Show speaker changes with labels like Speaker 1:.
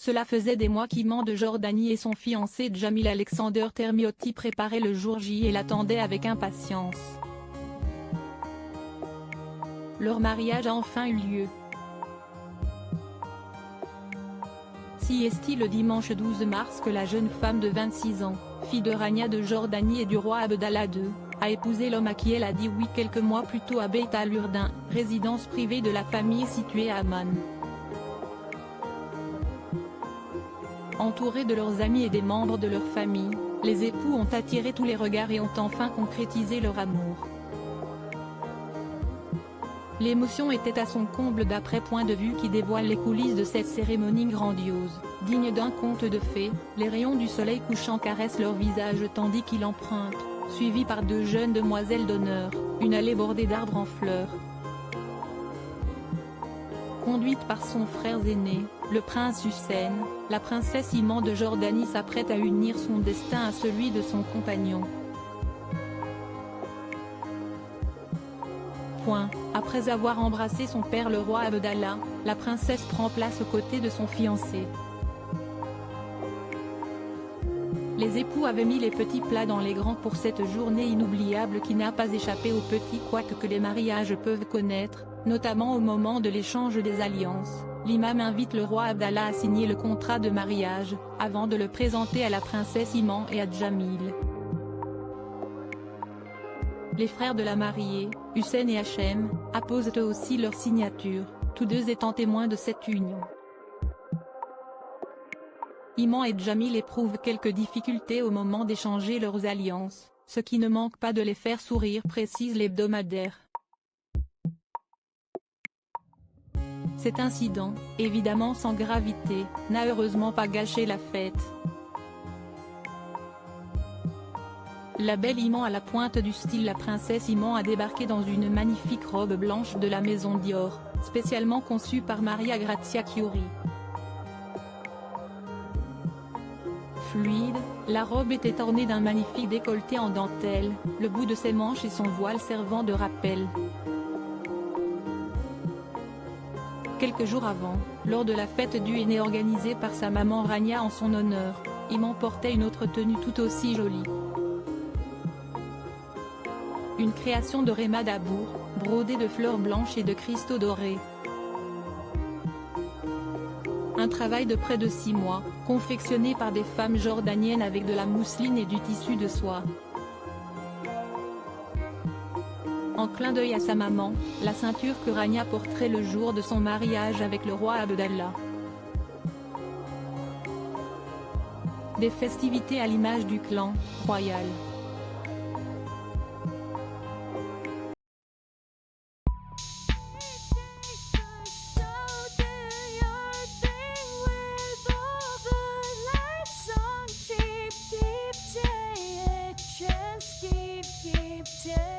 Speaker 1: Cela faisait des mois qu'Iman de Jordanie et son fiancé Jamil Alexander Termiotti préparaient le jour J et l'attendaient avec impatience. Leur mariage a enfin eu lieu. Si est-il le dimanche 12 mars que la jeune femme de 26 ans, fille de Rania de Jordanie et du roi Abdallah II, a épousé l'homme à qui elle a dit oui quelques mois plus tôt à Beit al-Urdin, résidence privée de la famille située à Amman. Entourés de leurs amis et des membres de leur famille, les époux ont attiré tous les regards et ont enfin concrétisé leur amour. L'émotion était à son comble d'après Point de vue qui dévoile les coulisses de cette cérémonie grandiose. Digne d'un conte de fées, les rayons du soleil couchant caressent leur visage tandis qu'il emprunte, suivi par deux jeunes demoiselles d'honneur, une allée bordée d'arbres en fleurs. Conduite par son frère aîné, le prince Hussein, la princesse Iman de Jordanie s'apprête à unir son destin à celui de son compagnon. Après avoir embrassé son père le roi Abdallah, la princesse prend place aux côtés de son fiancé. Les époux avaient mis les petits plats dans les grands pour cette journée inoubliable qui n'a pas échappé aux petits couacs que les mariages peuvent connaître, notamment au moment de l'échange des alliances. L'imam invite le roi Abdallah à signer le contrat de mariage, avant de le présenter à la princesse Iman et à Jamil. Les frères de la mariée, Hussein et Hachem, apposent eux aussi leur signature, tous deux étant témoins de cette union. Iman et Jamil éprouvent quelques difficultés au moment d'échanger leurs alliances, ce qui ne manque pas de les faire sourire, précise l'hebdomadaire. Cet incident, évidemment sans gravité, n'a heureusement pas gâché la fête. La belle Iman à la pointe du style. La princesse Iman a débarqué dans une magnifique robe blanche de la maison Dior, spécialement conçue par Maria Grazia Chiuri. Fluide, la robe était ornée d'un magnifique décolleté en dentelle, le bout de ses manches et son voile servant de rappel. Quelques jours avant, lors de la fête du henné organisée par sa maman Rania en son honneur, Iman portait une autre tenue tout aussi jolie. Une création de Rema Dabour, brodée de fleurs blanches et de cristaux dorés. Un travail de près de 6 mois, confectionné par des femmes jordaniennes avec de la mousseline et du tissu de soie. En clin d'œil à sa maman, la ceinture que Rania porterait le jour de son mariage avec le roi Abdallah. Des festivités à l'image du clan royal.
Speaker 2: Keep